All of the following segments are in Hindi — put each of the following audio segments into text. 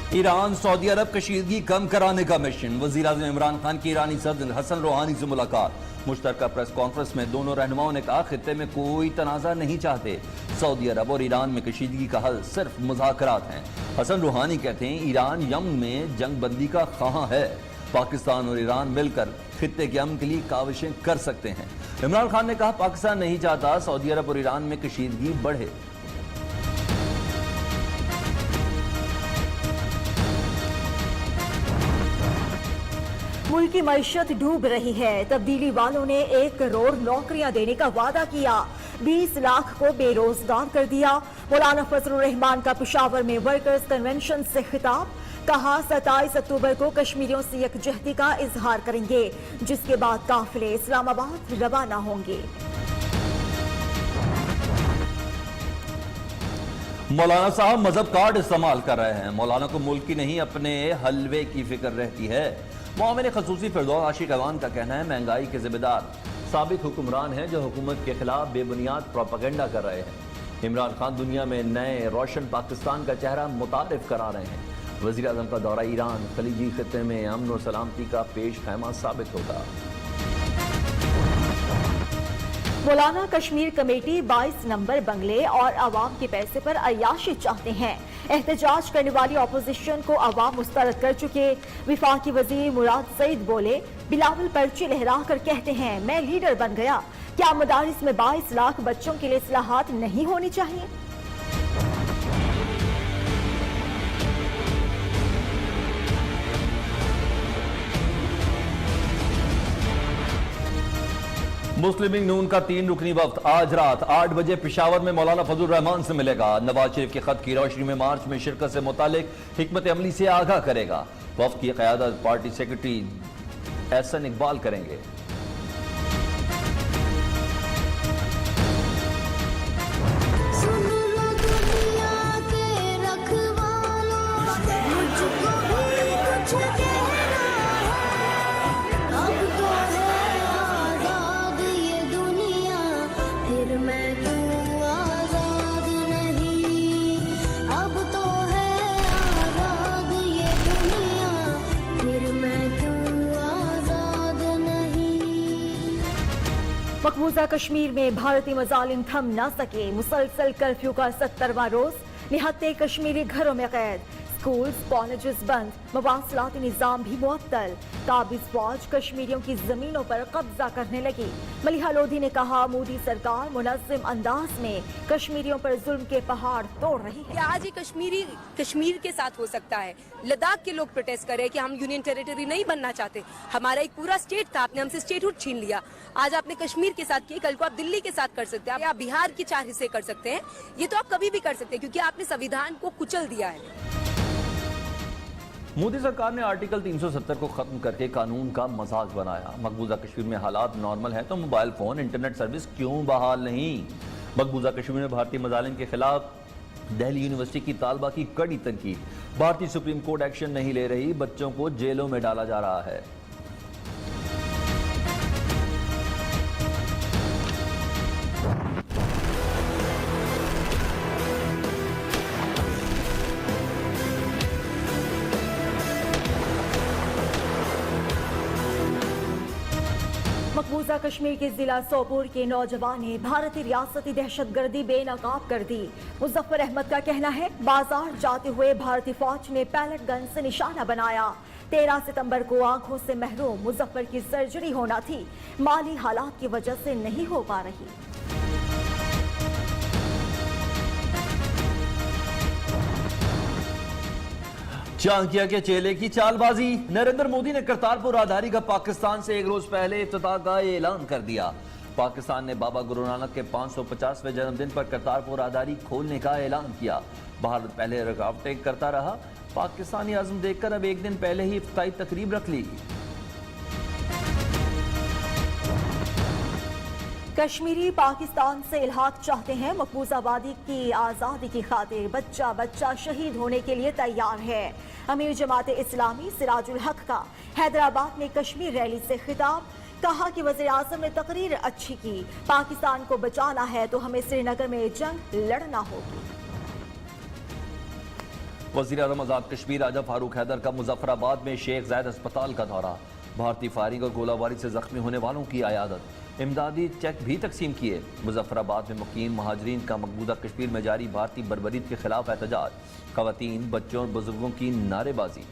ईरान सऊदी अरब कशीदगी कम कराने का मिशन। वज़ीर-ए-आज़म इमरान खान की ईरानी सदर हसन रूहानी से मुलाकात। मुश्तरका प्रेस कॉन्फ्रेंस में दोनों रहनुमाओं ने कहा, खित्ते में कोई तनाज़ा नहीं चाहते। सऊदी अरब और ईरान में कशीदगी का हल सिर्फ मुज़ाकरात हैं। हसन रूहानी कहते हैं, ईरान यमन में जंग बंदी का ख्वाह है। पाकिस्तान और ईरान मिलकर खित्ते के अमन के लिए काविशें कर सकते हैं। इमरान खान ने कहा, पाकिस्तान नहीं चाहता सऊदी अरब और ईरान में कशीदगी बढ़े। मुल्क की मईशत डूब रही है। तब्दीली वालों ने 1 करोड़ नौकरियां देने का वादा किया, 20 लाख को बेरोजगार कर दिया। मौलाना फजलुर रहमान का पेशावर में वर्कर्स कन्वेंशन से खिताब। कहा, 27 अक्टूबर को कश्मीरियों से यकजहती का इजहार करेंगे, जिसके बाद काफिले इस्लामाबाद रवाना होंगे। मौलाना साहब मजहब कार्ड इस्तेमाल कर रहे हैं। मौलाना को मुल्क की नहीं अपने हलवे की फिक्र रहती है। मोमिन खसूसी फिरदौस आशिक अवान का कहना है, महंगाई के जिम्मेदार साबिक हुक्मरान हैं जो हुकूमत के खिलाफ बेबुनियाद प्रोपेगेंडा कर रहे हैं। इमरान खान दुनिया में नए रोशन पाकिस्तान का चेहरा मुतारिफ करा रहे हैं। वज़ीर आज़म का दौरा ईरान खलीजी खित्ते में अमन और सलामती का पेश खैमा साबित होगा। मौलाना कश्मीर कमेटी 22 नंबर बंगले और अवाम के पैसे पर अय्याशी चाहते हैं। एहतजाज करने वाली अपोजिशन को अवाम मुस्तरद कर चुके। विफाकी वजीर मुराद सईद बोले, बिलावल पर्ची लहरा कर कहते हैं, मैं लीडर बन गया। क्या मदारिस में 22 लाख बच्चों के लिए इस्लाहात नहीं होनी चाहिए? मुस्लिम लीग नून का 3 रुकनी वफ्द आज रात 8 बजे पेशावर में मौलाना फजलुर रहमान से मिलेगा। नवाज शरीफ के खत की रोशनी में मार्च में शिरकत से मुतालिक हिकमत अमली से आगाह करेगा। वफ्द की क़यादत पार्टी सेक्रेटरी एहसन इकबाल करेंगे। मकबूजा कश्मीर में भारतीय मजालिम थम न सके। मुसलसल कर्फ्यू का 70वां रोज। निहत्ते कश्मीरी घरों में कैद। स्कूल्स कॉलेजेस बंद। मवासलाती निजाम भी मुअत्तल। काबिज फौज कश्मीरियों की जमीनों पर कब्जा करने लगी। मलिहा लोधी ने कहा, मोदी सरकार मुनज़्ज़म अंदाज में कश्मीरियों पर जुल्म के पहाड़ तोड़ रही है। आज ये कश्मीर के साथ हो सकता है। लद्दाख के लोग प्रोटेस्ट कर रहे हैं कि हम यूनियन टेरिटरी नहीं बनना चाहते। हमारा एक पूरा स्टेट था, आपने हमसे स्टेटहुड छीन लिया। आज आपने कश्मीर के साथ किया, कल को आप दिल्ली के साथ कर सकते हैं, आप बिहार के 4 हिस्से कर सकते हैं। ये तो आप कभी भी कर सकते हैं क्योंकि आपने संविधान को कुचल दिया है। मोदी सरकार ने आर्टिकल 370 को खत्म करके कानून का मजाक बनाया। मकबूजा कश्मीर में हालात नॉर्मल है तो मोबाइल फोन इंटरनेट सर्विस क्यों बहाल नहीं? मकबूजा कश्मीर में भारतीय मजालिम के खिलाफ दिल्ली यूनिवर्सिटी की तालबा की कड़ी तनकीद। भारतीय सुप्रीम कोर्ट एक्शन नहीं ले रही, बच्चों को जेलों में डाला जा रहा है। मकबूजा कश्मीर के जिला सोपोर के नौजवान ने भारतीय रियासती दहशतगर्दी बेनकाब कर दी। मुजफ्फर अहमद का कहना है, बाजार जाते हुए भारतीय फौज ने पैलेट गन से निशाना बनाया। 13 सितंबर को आंखों से महरूम मुजफ्फर की सर्जरी होना थी, माली हालात की वजह से नहीं हो पा रही। चाणक्य के चेले की चालबाजी। नरेंद्र मोदी ने करतारपुर राहदारी का पाकिस्तान से 1 रोज पहले इफ्तिताह का ऐलान कर दिया। पाकिस्तान ने बाबा गुरु नानक के 550वें जन्मदिन पर करतारपुर राहदारी खोलने का ऐलान किया। भारत पहले रुकावटें करता रहा। पाकिस्तानी आज़म देखकर अब 1 दिन पहले ही इफ्तिताही तकरीब रख ली। कश्मीरी पाकिस्तान से इल्हाक चाहते हैं। मकबूजा वादी की आज़ादी की खातिर बच्चा बच्चा शहीद होने के लिए तैयार है। अमीर जमात इस्लामी सिराजुल हक का हैदराबाद में कश्मीर रैली से खिताब। कहा कि वज़ीर आज़म ने तकरीर अच्छी की, पाकिस्तान को बचाना है तो हमें श्रीनगर में जंग लड़ना होगी। वज़ीर-ए-आज़म आज़ाद कश्मीर राजा फारूक हैदर का मुजफ्फराबाद में शेख ज़ायद अस्पताल का दौरा। भारतीय फायरिंग और गोलाबारी से जख्मी होने वालों की आयादत। इमदादी चेक भी तकसीम किए। मुजफ्फराबाद में मुकीम महाजरीन का मकबूजा कश्मीर में जारी भारतीय बर्बरीत के खिलाफ एहतजाज। खवातीन, बच्चों और बुजुर्गों की नारेबाजी।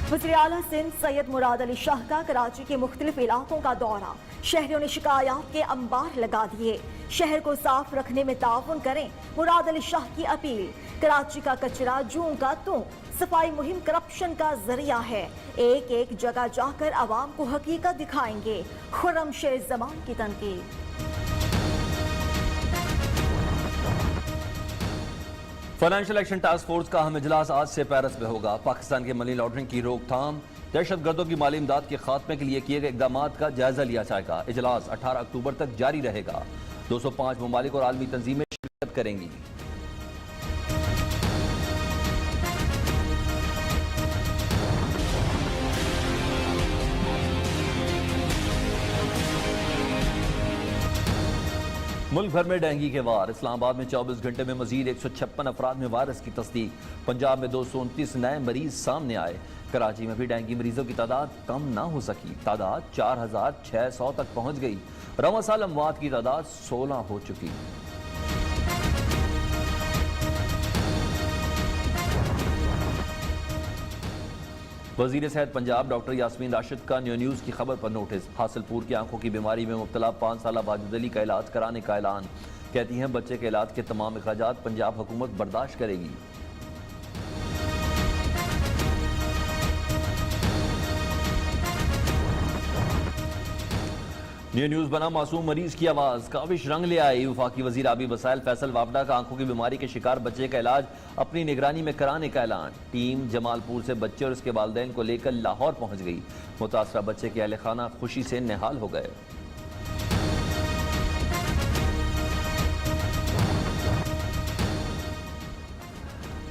वज़ीर आला सिंध सैयद मुराद अली शाह का कराची के मुख्तलिफ इलाकों का दौरा। शहरियों ने शिकायत के अंबार लगा दिए। शहर को साफ रखने में ताउन करें, मुराद अली शाह की अपील। कराची का कचरा जूं का तू, सफाई मुहिम करप्शन का जरिया है। एक एक जगह जाकर आवाम को हकीकत दिखाएंगे। खुर्रम शेर जमान की तनकीद। फाइनेंशियल एक्शन टास्क फोर्स का अहम इजलास आज से पेरिस में होगा। पाकिस्तान के मनी लॉन्ड्रिंग की रोकथाम, दहशतगर्दों की माली इमदाद के खात्मे के लिए किए गए इकदाम का जायजा लिया जाएगा। इजलास 18 अक्टूबर तक जारी रहेगा। 205 ममालिक और आलमी तंजीमें शिरकत करेंगी। मुल्क भर में डेंगू के वार। इस्लामाबाद में 24 घंटे में मजीद 156 अफराद में वायरस की तस्दीक। पंजाब में 229 नए मरीज सामने आए। कराची में भी डेंगू मरीजों की तादाद कम ना हो सकी। तादाद 4600 तक पहुंच गई। रवां साल अमवात की तादाद 16 हो चुकी। वजीर सेहत पंजाब डॉक्टर यास्मीन राशिद का न्यूज़ की खबर पर नोटिस। हासिलपुर की आंखों की बीमारी में मुब्तला 5 साल वाजिद अली का इलाज कराने का ऐलान। कहती हैं बच्चे के इलाज के तमाम अखराजात पंजाब हुकूमत बर्दाश्त करेगी। न्यूज़ बना मासूम मरीज की आवाज, काविश रंग ले आई। वफाकी वजीर आबी वसाइल फैसल वापडा का आंखों की बीमारी के शिकार बच्चे का इलाज अपनी निगरानी में कराने का ऐलान। टीम जमालपुर से बच्चे और उसके वालिदैन को लेकर लाहौर पहुंच गई। मुतासरा बच्चे के अहल खाना खुशी से निहाल हो गए।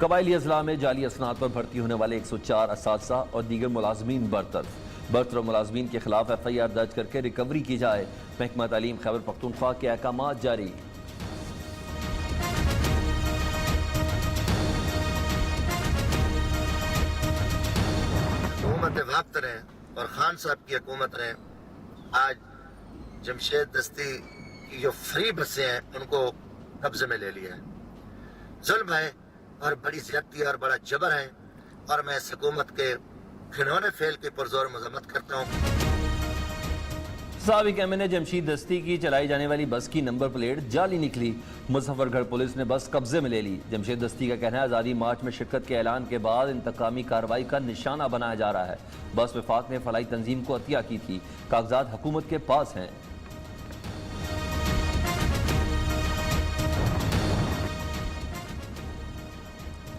कबायली अजला में जाली असनाद पर भर्ती होने वाले 104 असातिज़ा और दीगर मुलाजमीन बरतरफ। बर्तर मुलाजमीन के खिलाफ FIR दर्ज करके रिकवरी की जाए। महकमा तालीम खैबर पख्तूनख्वा के अहकाम जारी। हुकूमत वक्त रहे और खान साहब की हुकूमत रहे। आज जमशेद दस्ती की जो फ्री बसें हैं उनको कब्जे में ले लिया है। जुल्म है और बड़ी ज्यादती और बड़ा जबर है और मैं इस हुकूमत के घिनौने फेल की पुरजोर मजम्मत करता हूँ। साबिक MNA जमशेद दस्ती की चलाई जाने वाली बस की नंबर प्लेट जाली निकली। मुजफ्फरगढ़ पुलिस ने बस कब्जे में ले ली। जमशेद दस्ती का कहना है आज़ादी मार्च में शिरकत के ऐलान के बाद इंतकामी कार्रवाई का निशाना बनाया जा रहा है। बस वफाक ने फलाई तंजीम को अतिया की थी। कागजात हुकूमत के पास हैं।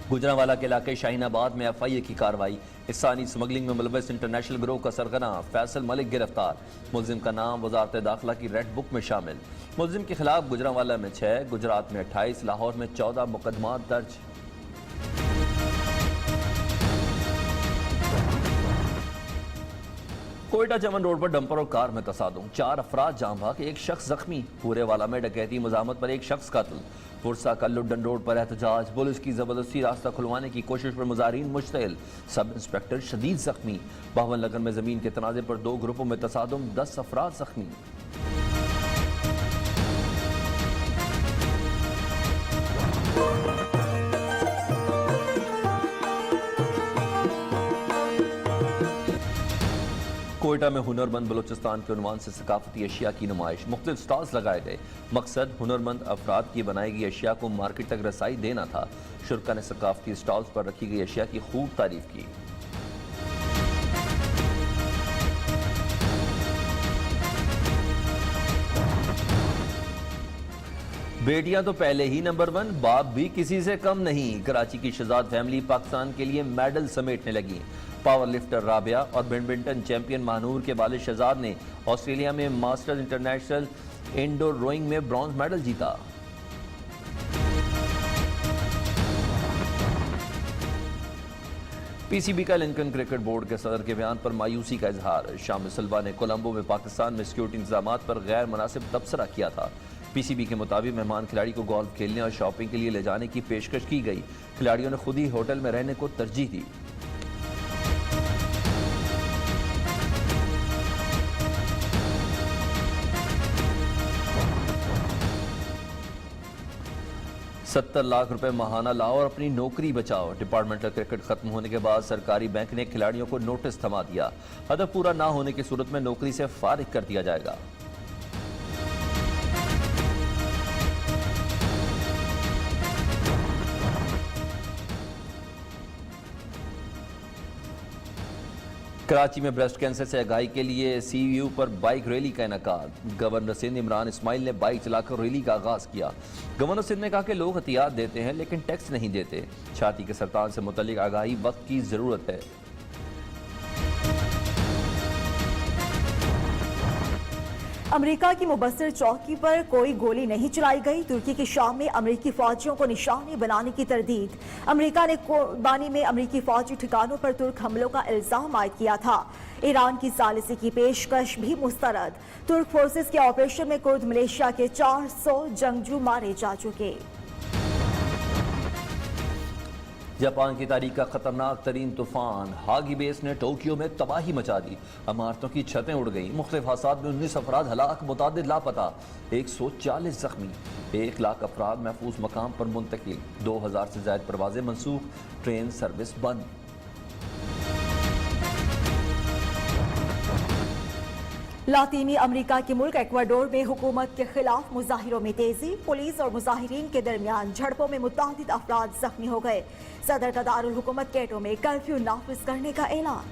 गुजरांवाला के इलाके शाहीनाबाद में FIA की कार्रवाई। इंसानी स्मगलिंग में मुलविस इंटरनेशनल गिरोह का सरगना फैसल मलिक गिरफ्तार। मुलजिम का नाम वजारत दाखिला की रेड बुक में शामिल। मुलजिम के खिलाफ गुजरांवाला में 6, गुजरात में 28, लाहौर में 14 मुकदमा दर्ज। कोयटा चमन रोड पर डंपर और कार में तसादुम। 4 अफराद जाम भाग, 1 शख्स जख्मी। पूरेवाला में डकैती मजामत पर 1 शख्स कत्ल। पुरसा का लुड्डन रोड पर एहतजाज। पुलिस की जबरदस्ती रास्ता खुलवाने की कोशिश पर मुजाहिरीन मुश्तइल। सब इंस्पेक्टर शदीद जख्मी। बावन लगन में जमीन के तनाजे पर 2 ग्रुपों में तसादुम, 10 अफराद जख्मी। कोयटा में हुनरमंद बलोचिस्तान के उन्वान से सकाफती अशिया की नुमाइश। मुख्तलिफ स्टॉल्स लगाए गए। मकसद हुनरमंद अफराद की बनाई गई अशिया को मार्केट तक रसाई देना था। शुरा ने सकाफती स्टॉल्स पर रखी गई अशिया की खूब तारीफ की। बेटियां तो पहले ही नंबर 1, बाप भी किसी से कम नहीं। कराची की शहजाद फैमिली पाकिस्तान के लिए मेडल समेटने लगी। पावर लिफ्टर राबिया और बैडमिंटन चैंपियन महानूर के वालिद शहजाद ने ऑस्ट्रेलिया में मास्टर्स इंटरनेशनल इंडोर रोइंग में ब्रॉन्ज मेडल जीता। पीसीबी का लिंकन क्रिकेट बोर्ड के सदर के बयान पर मायूसी का इजहार। शामिल सिल्वा ने कोलंबो में पाकिस्तान में सिक्योरिटी इंतजाम पर गैर मुनासिब तबसरा किया था। पीसीबी के मुताबिक मेहमान खिलाड़ी को गोल्फ खेलने और शॉपिंग के लिए ले जाने की पेशकश की गई। खिलाड़ियों ने खुद ही होटल में रहने को तरजीह दी। $70 लाख माहाना लाओ और अपनी नौकरी बचाओ। डिपार्टमेंटल क्रिकेट खत्म होने के बाद सरकारी बैंक ने खिलाड़ियों को नोटिस थमा दिया। हदफ पूरा ना होने की सूरत में नौकरी से फारिग कर दिया जाएगा। कराची में ब्रेस्ट कैंसर से आगाही के लिए सीयू पर बाइक रैली का इनेकाद। गवर्नर सिंध इमरान इस्माइल ने बाइक चलाकर रैली का आगाज किया। गवर्नर सिंध ने कहा कि लोग एहतियात देते हैं लेकिन टैक्स नहीं देते। छाती के सरतान से मुतल्लिक आगाही वक्त की जरूरत है। अमेरिका की मुबस्सिर चौकी पर कोई गोली नहीं चलाई गई। तुर्की की शाम में अमेरिकी फौजियों को निशाने बनाने की तरदीद। अमेरिका ने कुर्बानी में अमेरिकी फौजी ठिकानों पर तुर्क हमलों का इल्जाम आयद किया था। ईरान की सालिसी की पेशकश भी मुस्तरद। तुर्क फोर्सेस के ऑपरेशन में कुर्द मलेशिया के 400 जंगजू मारे जा चुके। जापान की तारीख का खतरनाक तरीन तूफान हागी बेस ने टोक्यो में तबाही मचा दी। इमारतों की छतें उड़ गईं। मुख्तलिफ हादसात में 19 अफराद हलाक, मुतादिद लापता, 140 जख्मी। 1 लाख अफराद महफूज मकाम पर मुंतकिल। 2000 से ज्यादा परवाजें मनसूख, ट्रेन सर्विस बंद। लातीनी अमेरिका के मुल्क एक्वाडोर में हुकूमत के खिलाफ मुजाहिरों में तेजी। पुलिस और मुजाहिरीन के दरमियान झड़पों में मुतादिद अफराद जख्मी हो गए। सदर का दारुल हुकूमत कैटो में कर्फ्यू नाफिज करने का ऐलान।